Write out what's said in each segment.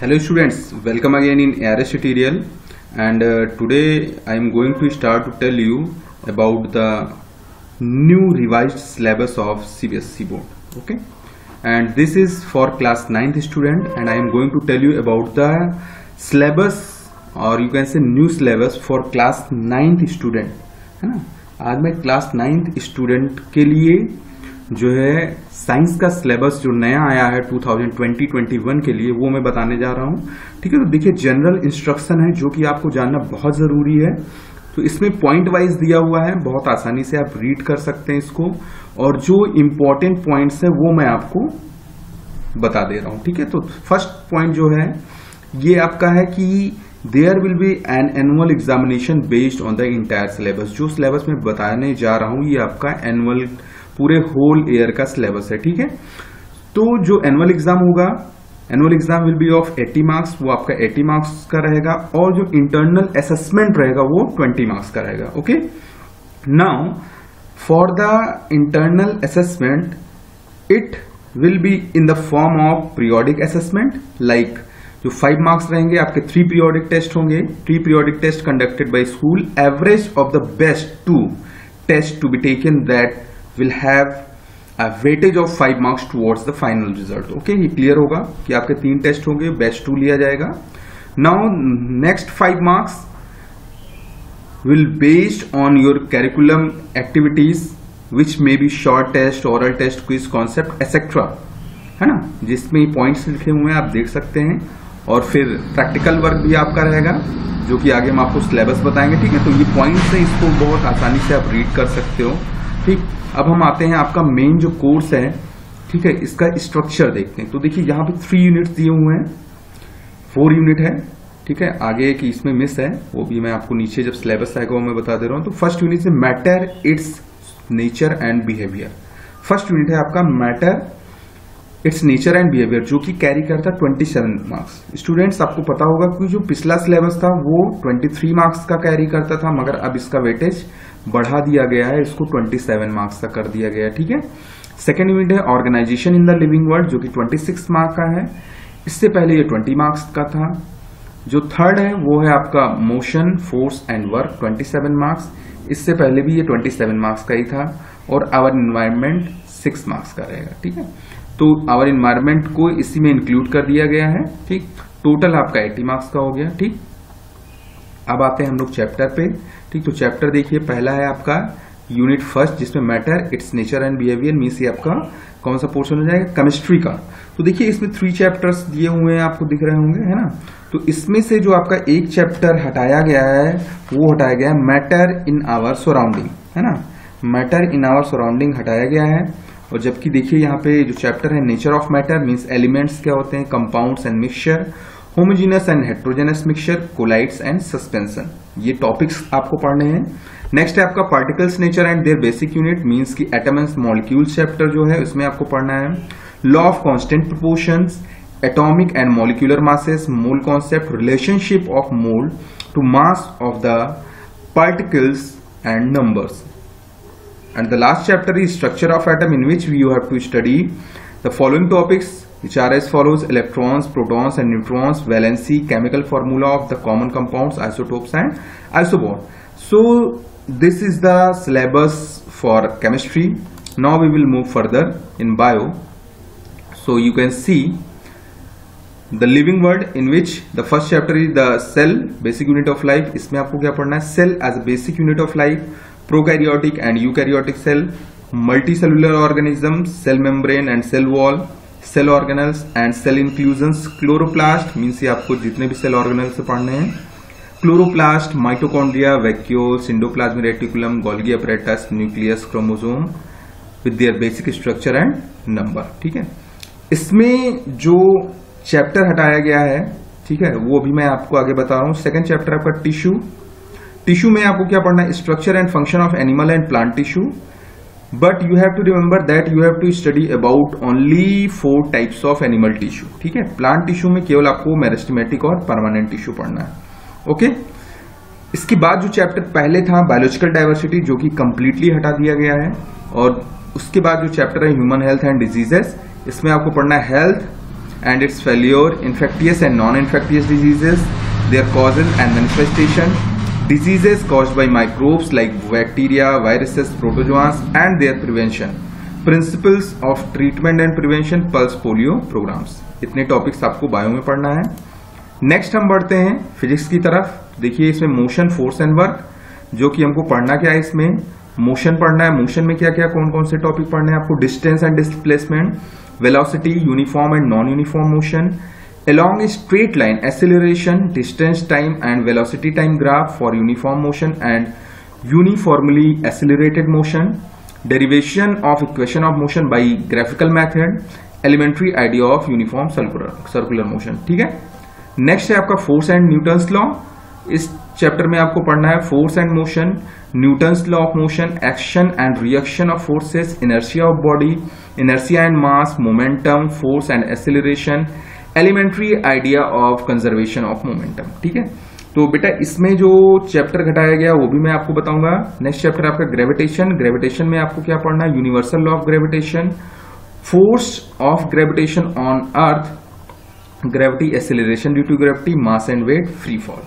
Hello students, welcome again in ARS tutorial, and today I am going to start to tell you about the new revised syllabus of CBSE board. Okay, and this is for class 9th student, and I am going to tell you about the syllabus, or you can say new syllabus for class 9th student, है ना। आज मैं class 9th student के लिए जो है science का syllabus जो नया आया है 2020-21 के लिए वो मैं बताने जा रहा हूँ। ठीक है, तो देखिए जनरल इंस्ट्रक्शन है जो कि आपको जानना बहुत जरूरी है। तो इसमें पॉइंट वाइज दिया हुआ है, बहुत आसानी से आप रीड कर सकते हैं इसको, और जो इम्पोर्टेंट पॉइंट्स है वो मैं आपको बता दे रहा हूँ। ठीक है, तो फर्स्ट पॉइंट जो है ये आपका है कि there will be an annual examination based on the entire syllabus. जो सिलेबस मैं बताने जा रहा हूँ ये आपका एनुअल पूरे होल ईयर का सिलेबस है। ठीक है, तो जो एनुअल एग्जाम होगा, annual exam will be of 80 marks, वो आपका 80 मार्क्स का रहेगा, और जो इंटरनल असेसमेंट रहेगा वो 20 मार्क्स का रहेगा। Okay, now for the internal assessment it will be in the form of periodic assessment, like जो 5 मार्क्स रहेंगे आपके 3 पीरियोडिक टेस्ट होंगे, 3 periodic test conducted by school, average of the best 2 test to be taken that will have a weightage of 5 marks towards the final result. Okay, ये clear होगा कि आपके 3 test होंगे, best 2 लिया जाएगा। Now next 5 marks will based on your curriculum activities which may be short test, oral test, quiz, concept etc. है ना, जिसमें पॉइंट्स लिखे हुए हैं आप देख सकते हैं, और फिर प्रैक्टिकल वर्क भी आपका रहेगा जो कि आगे हम आपको सिलेबस बताएंगे। ठीक है, तो ये पॉइंट्स है, इसको बहुत आसानी से आप रीड कर सकते हो। ठीक, अब हम आते हैं आपका मेन जो कोर्स है। ठीक है, इसका स्ट्रक्चर देखते हैं। तो देखिए यहाँ पे 3 यूनिट्स दिए हुए हैं, 4 यूनिट है। ठीक है, आगे की इसमें मिस है, वो भी मैं आपको नीचे जब सिलेबस आएगा वो मैं बता दे रहा हूँ। तो फर्स्ट यूनिट से matter, it's nature and behaviour. First unit है आपका matter, it's nature and behaviour, जो कि कैरी करता 27 मार्क्स। स्टूडेंट्स आपको पता होगा कि जो पिछला सिलेबस था वो 23 मार्क्स का कैरी करता था, मगर अब इसका वेटेज बढ़ा दिया गया है, इसको 27 मार्क्स का कर दिया गया है। ठीक है, सेकेंड यूनिट है organization in the living world, जो कि 26 मार्क्स का है, इससे पहले ये 20 मार्क्स का था। जो थर्ड है वो है आपका motion, force and work, 27 marks, इससे पहले भी ये 27 मार्क्स का ही था, और आवर इन्वायरमेंट 6 मार्क्स का रहेगा। ठीक है, तो आवर इन्वायरमेंट को इसी में इंक्लूड कर दिया गया है। ठीक, टोटल आपका 80 मार्क्स का हो गया। ठीक, अब आते हैं हम लोग चैप्टर पे। ठीक, तो चैप्टर देखिए पहला है आपका यूनिट फर्स्ट, जिसमें matter, it's nature and behaviour, means ये आपका कौन सा पोर्शन हो जाएगा, केमिस्ट्री का। तो देखिए इसमें 3 चैप्टर्स दिए हुए हैं, आपको दिख रहे होंगे, है ना। तो इसमें से जो आपका एक चैप्टर हटाया गया है वो हटाया गया है मैटर इन आवर सराउंडिंग, है ना। मैटर इन आवर सराउंडिंग हटाया गया है, और जबकि देखिए यहाँ पे जो चैप्टर है nature of matter, means elements क्या होते हैं, compounds and mixture, homogeneous and heterogeneous mixture, colloids and suspension, ये टॉपिक्स आपको पढ़ने हैं। नेक्स्ट है आपका particles nature and their basic unit, means की एटम एंड मॉलिक्यूल्स चैप्टर जो है उसमें आपको पढ़ना है। Law of constant proportions, atomic and molecular masses, mole concept, relationship of mole to mass of the particles and numbers. And the last chapter is structure of atom, in which you have to study the following topics, which are as follows: electrons, protons and neutrons, valency, chemical formula of the common compounds, isotopes and isobond. So this is the syllabus for chemistry. Now we will move further in bio. So you can see the living world, in which the first chapter is the cell, basic unit of life. इसमें आपको क्या पढ़ना है, cell as a basic unit of life, prokaryotic and eukaryotic cell, multicellular organisms, cell membrane and cell wall, cell organelles and cell inclusions, chloroplast, means ये आपको जितने भी cell organelle से पढ़ने हैं, chloroplast, mitochondria, vacuoles, endoplasmic reticulum, Golgi apparatus, nucleus, chromosome with their basic structure and number. ठीक है, इसमें जो चैप्टर हटाया गया है, ठीक है, वो भी मैं आपको आगे बता रहा हूँ। सेकेंड चैप्टर आपका टिश्यू। टिश्यू में आपको क्या पढ़ना है, structure and function of animal and plant tissue, but you have to remember that you have to study about only 4 types of animal tissue. ठीक है, प्लांट टिश्यू में केवल आपको मेरिस्टेमेटिक और परमानेंट टिश्यू पढ़ना है। ओके, इसके बाद जो चैप्टर पहले था बायोलॉजिकल डाइवर्सिटी, जो कि कंप्लीटली हटा दिया गया है, और उसके बाद जो चैप्टर है ह्यूमन हेल्थ एंड डिजीजेस, इसमें आपको पढ़ना है health, and its failure, infectious and non-infectious diseases, their causes and manifestation, diseases caused by microbes like bacteria, viruses, protozoans and their prevention, principles of treatment and prevention, pulse polio programs। इतने topics आपको bio में पढ़ना है। Next हम बढ़ते हैं physics की तरफ। देखिए इसमें मोशन, फोर्स एंड वर्क, जो कि हमको पढ़ना क्या है, इसमें मोशन पढ़ना है। मोशन में क्या क्या कौन कौन से टॉपिक पढ़ने हैं आपको, distance and displacement, velocity, uniform and non uniform motion, along a straight line, acceleration, distance time and velocity time graph for uniform motion and uniformly accelerated motion, derivation of equation of motion by graphical method, elementary idea of uniform circular motion। ठीक है। Next है आपका force and Newton's law. इस chapter में आपको पढ़ना है force and motion, Newton's law of motion, action and reaction of forces, inertia of body, inertia and mass, momentum, force and acceleration, elementary idea of conservation of momentum. ठीक है। तो बेटा इसमें जो चैप्टर घटाया गया वो भी मैं आपको बताऊंगा। नेक्स्ट चैप्टर आपका ग्रेविटेशन। ग्रेविटेशन में आपको क्या पढ़ना है, universal law of gravitation, force of gravitation on earth, gravity, acceleration due to gravity, mass and weight, free fall.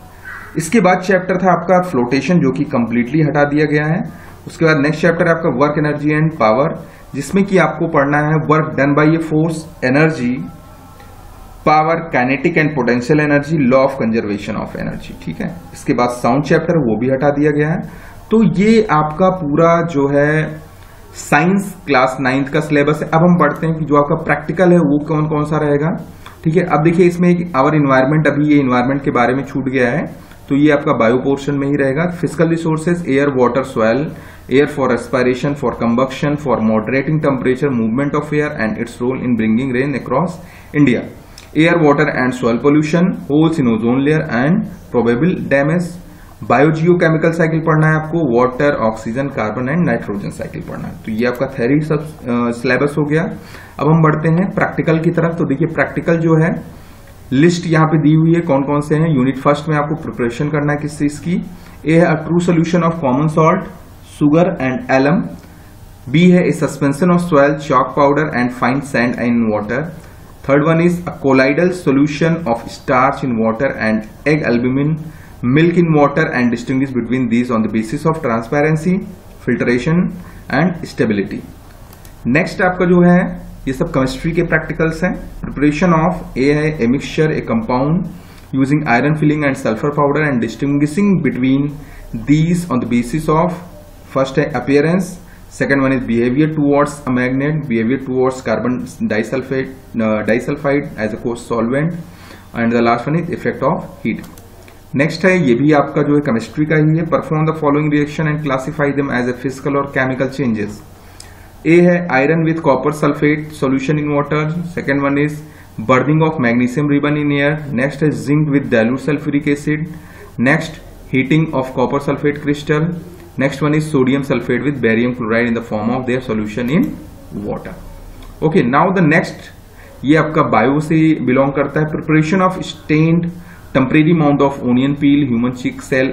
इसके बाद चैप्टर था आपका फ्लोटेशन, जो कि कंप्लीटली हटा दिया गया है। उसके बाद नेक्स्ट चैप्टर आपका वर्क, एनर्जी एंड पावर, जिसमें कि आपको पढ़ना है work done by a force, energy, power, kinetic and potential energy, law of conservation of energy. ठीक है। इसके बाद साउंड चैप्टर, वो भी हटा दिया गया है। तो ये आपका पूरा जो है साइंस क्लास 9th का सिलेबस है। अब हम पढ़ते हैं कि जो आपका प्रैक्टिकल है वो कौन कौन सा रहेगा। ठीक है। अब देखिए इसमें आवर इन्वायरमेंट, अभी ये इन्वायरमेंट के बारे में छूट गया है, तो ये आपका बायो पोर्शन में ही रहेगा। Physical resources, air, water, soil, air for respiration, for combustion, for moderating temperature, movement of air and its role in bringing rain across India, air, water and soil pollution, holes in ozone layer and probable damage. Biogeochemical cycle पढ़ना है आपको, water, oxygen, carbon and nitrogen cycle पढ़ना है। तो ये आपका theory सब syllabus हो गया। अब हम बढ़ते हैं प्रैक्टिकल की तरफ। तो देखिए प्रैक्टिकल जो है लिस्ट यहाँ पे दी हुई है, कौन कौन से हैं। यूनिट फर्स्ट में आपको प्रिपरेशन करना है किस चीज की। ए है true solution of common salt, sugar and alum. B है a suspension of soil, chalk powder and fine sand in water. Third one is a colloidal solution of starch in water and egg albumin, milk in water, and distinguish between these on the basis of transparency, filtration and stability. Next आपका जो है ये सब chemistry के practicals हैं। Preparation of ए है a mixture, A compound using iron filling and sulphur powder and distinguishing between these on the basis of, first है appearance, second one is behavior towards a magnet, behavior towards carbon disulfide as a course solvent, and the last one is effect of heat। next है ये भी आपका जो है chemistry का ही है। perform the following reaction and classify them as a physical or chemical changes। A है iron with copper sulfate solution in water, second one is burning of magnesium ribbon in air, next is zinc with dilute sulfuric acid, next heating of copper sulfate crystal, next one is sodium sulfate with barium chloride in the form of their solution in water। okay, now the next ये आपका bio से belong करता है। Preparation of stained temporary mount of onion peel, human cheek cell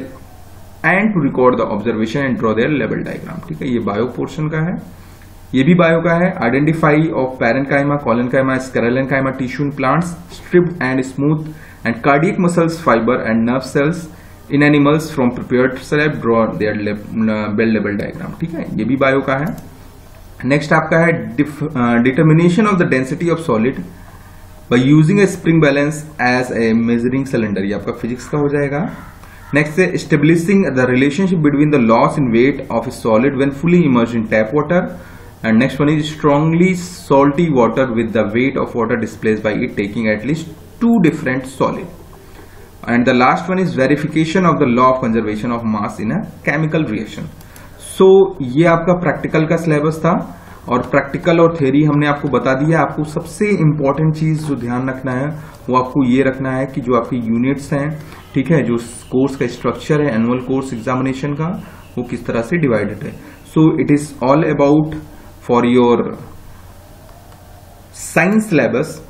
and to record the observation and draw their level diagram. ठीक है, ये bio portion का है, ये भी बायो का है। Identify of parenchyma, collenchyma, sclerenchyma tissue in plants, striped and smooth and cardiac muscles fibre and nerve cells in animals from prepared slab, draw their well लेवल डायग्राम। ठीक है, ये भी बायो का है। नेक्स्ट आपका है determination of the density of solid by using a spring balance as a measuring cylinder, ये आपका फिजिक्स का हो जाएगा। नेक्स्ट है establishing the relationship between the loss in weight of a solid when fully immersed in tap water, and next one is strongly salty water with the weight of water displaced by it taking at least 2 different solid, and the last one is verification of the law of conservation of mass in a chemical reaction। so ये आपका practical का syllabus था, और practical और theory हमने आपको बता दिया। आपको सबसे इंपॉर्टेंट चीज जो ध्यान रखना है वो आपको ये रखना है कि जो आपके यूनिट्स हैं, ठीक है, जो कोर्स का स्ट्रक्चर है एनुअल कोर्स एग्जामिनेशन का, वो किस तरह से डिवाइडेड है। So it is all about for your science syllabus,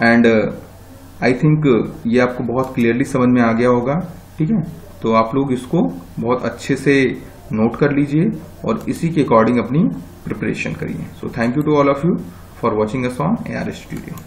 and I think ये आपको बहुत क्लियरली समझ में आ गया होगा। ठीक है, तो आप लोग इसको बहुत अच्छे से नोट कर लीजिए और इसी के अकॉर्डिंग अपनी प्रिपरेशन करिए। So thank you to all of you for watching us on ARS Studio।